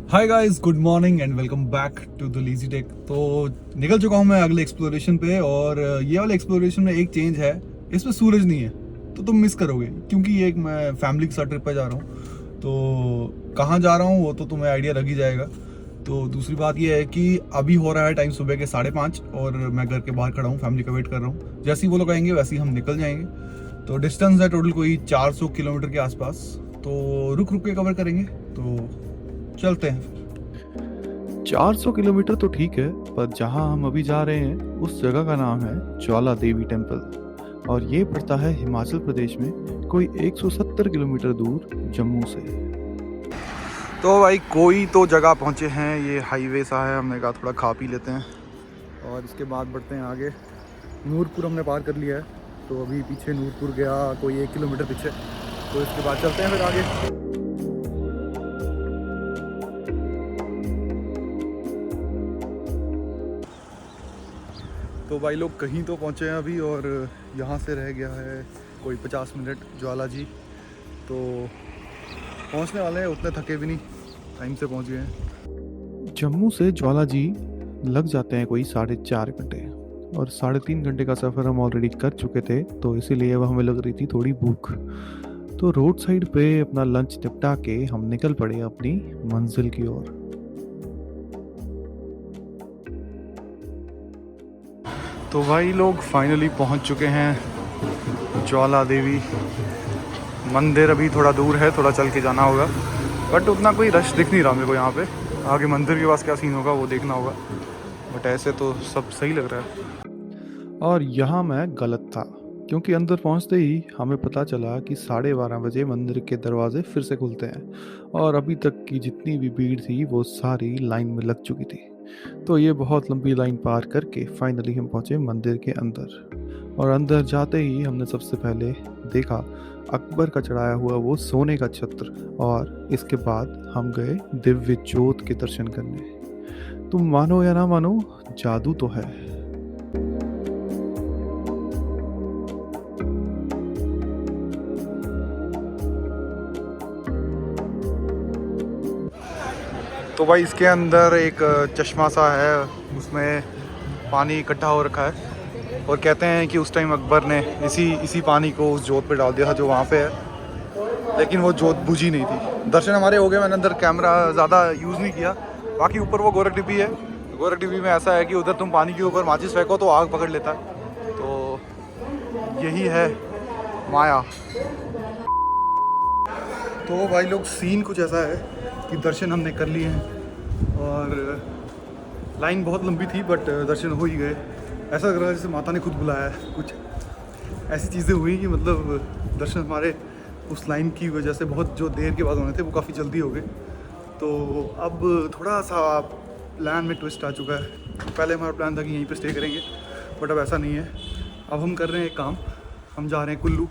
Hi guys, good morning and welcome back to the Leezy Tech. तो निकल चुका हूँ मैं अगले एक्सप्लोरेशन पे। और ये वाले एक्सप्लोरेशन में एक चेंज है, इसमें सूरज नहीं है तो तुम मिस करोगे, क्योंकि ये एक मैं फैमिली के साथ ट्रिप पे जा रहा हूँ। तो कहाँ जा रहा हूँ वो तो तुम्हें आइडिया लग ही जाएगा। तो दूसरी बात ये है कि अभी हो रहा है टाइम सुबह के 5:30 और मैं घर के बाहर खड़ा हूँ, फैमिली का वेट कर रहा हूँ। जैसे ही वो लोग आएंगे वैसे ही हम निकल जाएंगे। तो डिस्टेंस है टोटल कोई 400 किलोमीटर के आसपास। तो रुक रुक के कवर करेंगे, तो चलते हैं। 400 किलोमीटर तो ठीक है, पर जहां हम अभी जा रहे हैं उस जगह का नाम है ज्वाला देवी टेम्पल और ये पड़ता है हिमाचल प्रदेश में कोई 170 किलोमीटर दूर जम्मू से। तो भाई कोई तो जगह पहुंचे हैं, ये हाईवे सा है, हमने कहा थोड़ा खा पी लेते हैं और इसके बाद बढ़ते हैं आगे। नूरपुर हमने पार कर लिया है, तो अभी पीछे नूरपुर गया कोई 1 किलोमीटर पीछे। तो इसके बाद चलते हैं फिर आगे। तो भाई लोग कहीं तो पहुंचे हैं अभी, और यहाँ से रह गया है कोई 50 मिनट ज्वाला जी। तो पहुंचने वाले हैं, उतने थके भी नहीं, टाइम से पहुंच गए हैं। जम्मू से ज्वाला जी लग जाते हैं कोई 4.5 घंटे और 3.5 घंटे का सफ़र हम ऑलरेडी कर चुके थे, तो इसीलिए अब हमें लग रही थी थोड़ी भूख। तो रोड साइड पे अपना लंच निपटा के हम निकल पड़े अपनी मंजिल की ओर। तो भाई लोग फाइनली पहुंच चुके हैं ज्वाला देवी मंदिर। अभी थोड़ा दूर है, थोड़ा चल के जाना होगा, बट उतना कोई रश दिख नहीं रहा मेरे को यहाँ पे। आगे मंदिर के पास क्या सीन होगा वो देखना होगा, बट ऐसे तो सब सही लग रहा है। और यहाँ मैं गलत था, क्योंकि अंदर पहुँचते ही हमें पता चला कि 12:30 बजे मंदिर के दरवाजे फिर से खुलते हैं और अभी तक की जितनी भी भीड़ थी वो सारी लाइन में लग चुकी थी। तो ये बहुत लंबी लाइन पार करके फाइनली हम पहुँचे मंदिर के अंदर। और अंदर जाते ही हमने सबसे पहले देखा अकबर का चढ़ाया हुआ वो सोने का छत्र, और इसके बाद हम गए दिव्य ज्योत के दर्शन करने। तुम मानो या ना मानो, जादू तो है। तो भाई इसके अंदर एक चश्मा सा है, उसमें पानी इकट्ठा हो रखा है, और कहते हैं कि उस टाइम अकबर ने इसी पानी को उस जोत पे डाल दिया था जो वहाँ पे है, लेकिन वो जोत बुझी नहीं थी। दर्शन हमारे हो गए, मैंने अंदर कैमरा ज़्यादा यूज़ नहीं किया। बाकी ऊपर वो गोरख डिब्बी है, गोरख डिब्बी में ऐसा है कि उधर तुम पानी के ऊपर माचिस फेंको तो आग पकड़ लेता है। तो यही है माया। तो भाई लोग सीन कुछ ऐसा है कि दर्शन हमने कर लिए हैं और लाइन बहुत लंबी थी, बट दर्शन हो ही गए। ऐसा लग रहा है जैसे माता ने खुद बुलाया है। कुछ ऐसी चीज़ें हुई कि मतलब दर्शन हमारे उस लाइन की वजह से बहुत जो देर के बाद होने थे वो काफ़ी जल्दी हो गए। तो अब थोड़ा सा प्लान में ट्विस्ट आ चुका है। पहले हमारा प्लान था कि यहीं पे स्टे करेंगे, बट अब ऐसा नहीं है। अब हम कर रहे हैं एक काम, हम जा रहे हैं कुल्लू।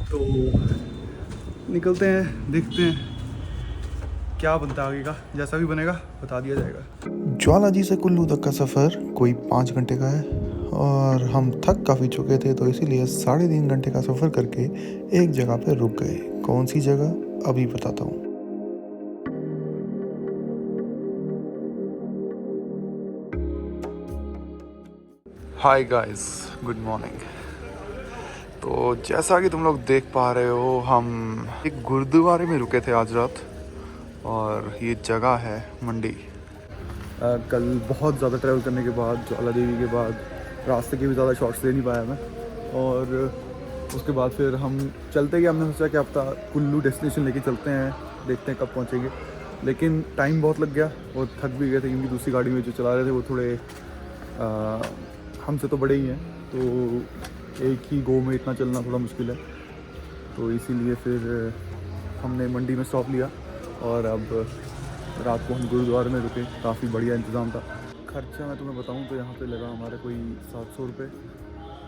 तो निकलते हैं, देखते हैं क्या बनता है आगे का। जैसा भी बनेगा बता दिया जाएगा। ज्वाला जी से कुल्लू तक का सफ़र कोई 5 घंटे का है और हम थक काफ़ी चुके थे, तो इसीलिए 3.5 घंटे का सफ़र करके एक जगह पे रुक गए। कौन सी जगह अभी बताता हूँ। हाय गाइस, गुड मॉर्निंग। तो जैसा कि तुम लोग देख पा रहे हो, हम एक गुरुद्वारे में रुके थे आज रात, और ये जगह है मंडी। कल बहुत ज़्यादा ट्रैवल करने के बाद, ज्वाला देवी के बाद, रास्ते के भी ज़्यादा शॉट्स ले नहीं पाया मैं। और उसके बाद फिर हम चलते गए। हमने सोचा कि अब कुल्लू डेस्टिनेशन लेके चलते हैं, देखते हैं कब पहुँचेंगे, लेकिन टाइम बहुत लग गया और थक भी गए थे, क्योंकि दूसरी गाड़ी में जो चला रहे थे वो थोड़े हमसे तो बड़े ही हैं, तो एक ही गो में इतना चलना थोड़ा मुश्किल है। तो इसीलिए फिर हमने मंडी में स्टॉप लिया और अब रात को हम गुरुद्वारे में रुके। काफ़ी बढ़िया इंतज़ाम था। खर्चा मैं तुम्हें बताऊं तो यहाँ पे लगा हमारा कोई 700 रुपये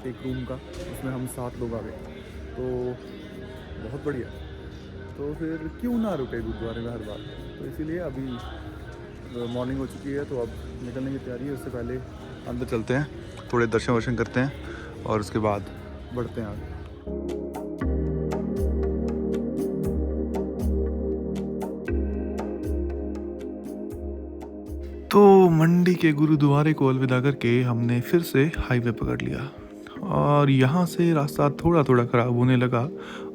एक रूम का, उसमें हम 7 लोग आ गए, तो बहुत बढ़िया। तो फिर क्यों ना रुके गुरुद्वारे में हर बार। तो इसीलिए अभी मॉर्निंग हो चुकी है, तो अब निकलने की तैयारी है। उससे पहले अंदर चलते हैं, थोड़े दर्शन वर्शन करते हैं और उसके बाद बढ़ते हैं आगे। तो मंडी के गुरुद्वारे को अलविदा करके हमने फिर से हाईवे पकड़ लिया और यहाँ से रास्ता थोड़ा थोड़ा ख़राब होने लगा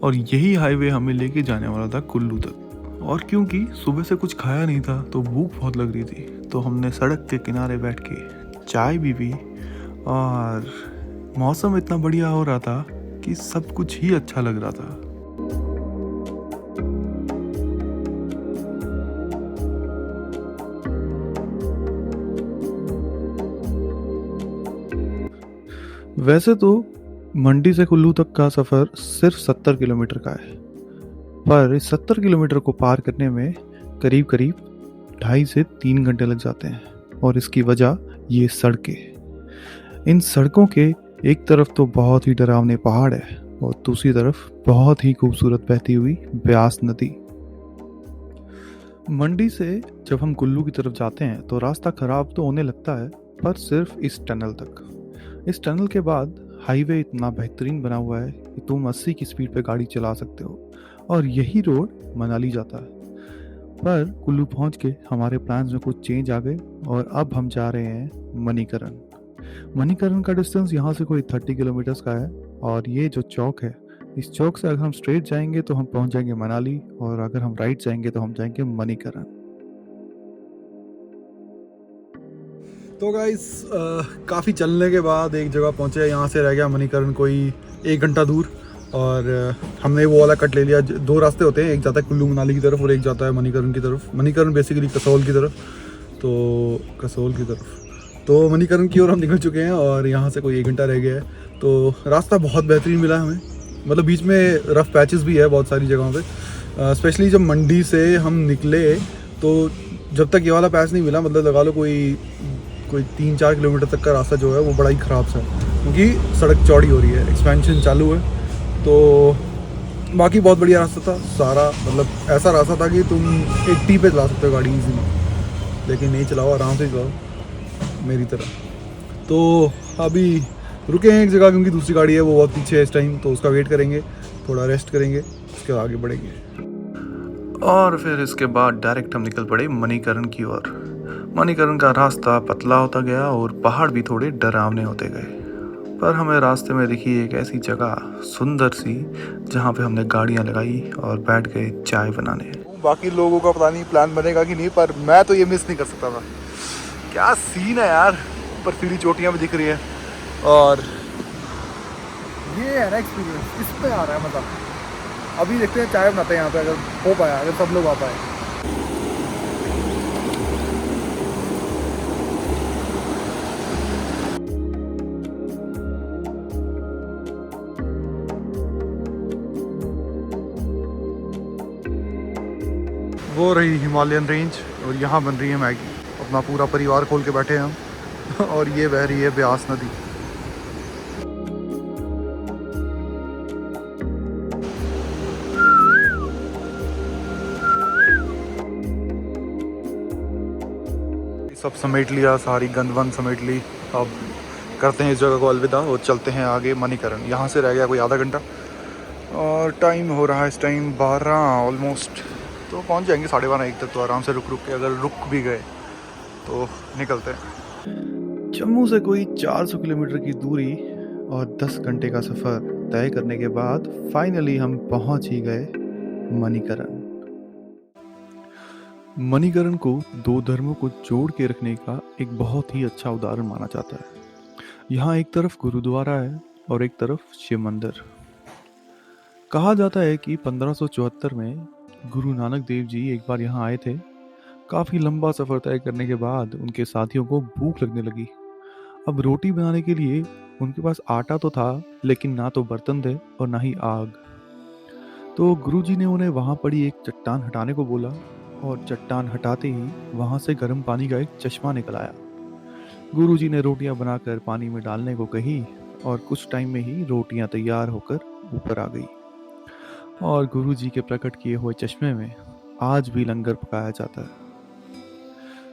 और यही हाईवे हमें लेके जाने वाला था कुल्लू तक। और क्योंकि सुबह से कुछ खाया नहीं था तो भूख बहुत लग रही थी, तो हमने सड़क के किनारे बैठ के चाय भी पी और मौसम इतना बढ़िया हो रहा था कि सब कुछ ही अच्छा लग रहा था। वैसे तो मंडी से कुल्लू तक का सफ़र सिर्फ 70 किलोमीटर का है, पर इस 70 किलोमीटर को पार करने में करीब करीब 2.5 से 3 घंटे लग जाते हैं। और इसकी वजह ये सड़कें। इन सड़कों के एक तरफ तो बहुत ही डरावने पहाड़ है और दूसरी तरफ बहुत ही खूबसूरत बहती हुई ब्यास नदी। मंडी से जब हम कुल्लू की तरफ जाते हैं तो रास्ता खराब तो होने लगता है, पर सिर्फ इस टनल तक। इस टनल के बाद हाईवे इतना बेहतरीन बना हुआ है कि तुम 80 की स्पीड पे गाड़ी चला सकते हो और यही रोड मनाली जाता है। पर कुल्लू पहुंच के हमारे प्लान्स में कुछ चेंज आ गए और अब हम जा रहे हैं मणिकरण। मणिकरण का डिस्टेंस यहाँ से कोई 30 किलोमीटर्स का है और ये जो चौक है, इस चौक से अगर हम स्ट्रेट जाएंगे तो हम पहुंच जाएंगे मनाली और अगर हम राइट जाएंगे तो हम जाएंगे मणिकरण। तो गाइस काफ़ी चलने के बाद एक जगह पहुँचे। यहाँ से रह गया मणिकरण कोई 1 घंटा दूर और हमने वो वाला कट ले लिया। 2 रास्ते होते हैं, एक जाता है कुल्लू मनाली की तरफ और एक जाता है मणिकरण की तरफ। मणिकरण बेसिकली कसौल की तरफ, तो कसौल की तरफ तो मणिकरण की ओर हम निकल चुके हैं और यहाँ से कोई 1 घंटा रह गया है। तो रास्ता बहुत बेहतरीन मिला हमें, मतलब बीच में रफ़ पैचेस भी है बहुत सारी जगहों पे। स्पेशली जब मंडी से हम निकले तो जब तक ये वाला पैच नहीं मिला, मतलब लगा लो कोई 3-4 किलोमीटर तक का रास्ता जो है वो बड़ा ही ख़राब सा है, क्योंकि सड़क चौड़ी हो रही है, एक्सपेंशन चालू है। तो बाकी बहुत बढ़िया रास्ता था सारा, मतलब ऐसा रास्ता था कि तुम 80 पे चला सकते हो गाड़ी इजी में, लेकिन नहीं चलाओ, आराम से चलाओ मेरी तरह। तो अभी रुके हैं एक जगह क्योंकि दूसरी गाड़ी है वो बहुत पीछे है इस टाइम, तो उसका वेट करेंगे, थोड़ा रेस्ट करेंगे, उसके बाद आगे बढ़ेंगे। और फिर इसके बाद डायरेक्ट हम निकल पड़े मणिकरण की ओर। मणिकरण का रास्ता पतला होता गया और पहाड़ भी थोड़े डरावने होते गए, पर हमें रास्ते में दिखी एक ऐसी जगह सुंदर सी जहाँ पे हमने गाड़ियाँ लगाई और बैठ गए चाय बनाने। बाकी लोगों का पता नहीं प्लान बनेगा कि नहीं, पर मैं तो ये मिस नहीं कर सकता था। क्या सीन है यार, ऊपर सीढ़ी चोटियाँ भी दिख रही है और ये है ना एक्सपीरियंस, इस पे आ रहा है मतलब। अभी देखते हैं चाय बनाते हैं यहाँ पे, अगर हो पाया, अगर सब लोग आ पाए। वो रही हिमालयन रेंज और यहाँ बन रही है मैगी। अपना पूरा परिवार खोल के बैठे हैं हम और ये बह रही है ब्यास नदी। सब समेट लिया, सारी गंद वंद समेट ली। अब करते हैं इस जगह को अलविदा और चलते हैं आगे मणिकरण। यहाँ से रह गया कोई आधा घंटा और टाइम हो रहा है इस टाइम 12 ऑलमोस्ट, तो पहुँच जाएंगे 12:30-1 तक। तो आराम से रुक रुक के, अगर रुक भी गए तो निकलते हैं। जम्मू से कोई 400 किलोमीटर की दूरी और 10 घंटे का सफ़र तय करने के बाद फाइनली हम पहुंच ही गए मणिकरण। मणिकरण को 2 धर्मों को जोड़ के रखने का एक बहुत ही अच्छा उदाहरण माना जाता है। यहाँ एक तरफ गुरुद्वारा है और एक तरफ शिव मंदिर। कहा जाता है कि 1574 में गुरु नानक देव जी एक बार यहाँ आए थे। काफ़ी लंबा सफ़र तय करने के बाद उनके साथियों को भूख लगने लगी। अब रोटी बनाने के लिए उनके पास आटा तो था, लेकिन ना तो बर्तन थे और ना ही आग। तो गुरुजी ने उन्हें वहाँ पड़ी एक चट्टान हटाने को बोला और चट्टान हटाते ही वहाँ से गर्म पानी का एक चश्मा निकल आया। गुरुजी ने रोटियाँ बनाकर पानी में डालने को कही और कुछ टाइम में ही रोटियाँ तैयार होकर ऊपर आ गई और गुरुजी के प्रकट किए हुए चश्मे में आज भी लंगर पकाया जाता है।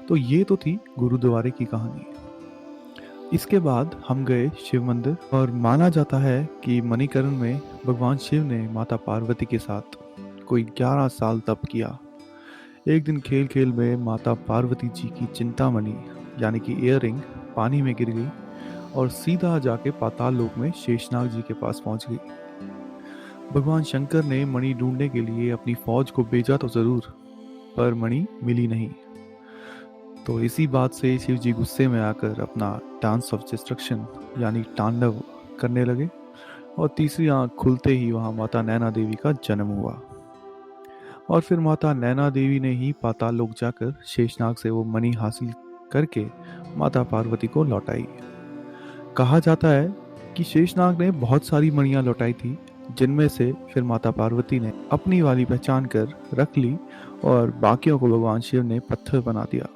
तो ये तो थी गुरुद्वारे की कहानी। इसके बाद हम गए शिव मंदिर और माना जाता है कि मणिकरण में भगवान शिव ने माता पार्वती के साथ कोई 11 साल तप किया। एक दिन खेल खेल में माता पार्वती जी की चिंतामणि यानी कि इयररिंग पानी में गिर गई और सीधा जाके पाताल लोक में शेषनाग जी के पास पहुंच गई। भगवान शंकर ने मणि ढूंढने के लिए अपनी फौज को भेजा तो जरूर, पर मणि मिली नहीं। तो इसी बात से शिव जी गुस्से में आकर अपना डांस ऑफ डिस्ट्रक्शन यानी तांडव करने लगे और तीसरी आंख खुलते ही वहां माता नैना देवी का जन्म हुआ। और फिर माता नैना देवी ने ही पाताल लोक जाकर शेषनाग से वो मणि हासिल करके माता पार्वती को लौटाई। कहा जाता है कि शेषनाग ने बहुत सारी मणियां लौटाई थी, जिनमें से फिर माता पार्वती ने अपनी वाली पहचान कर रख ली और बाकियों को भगवान शिव ने पत्थर बना दिया।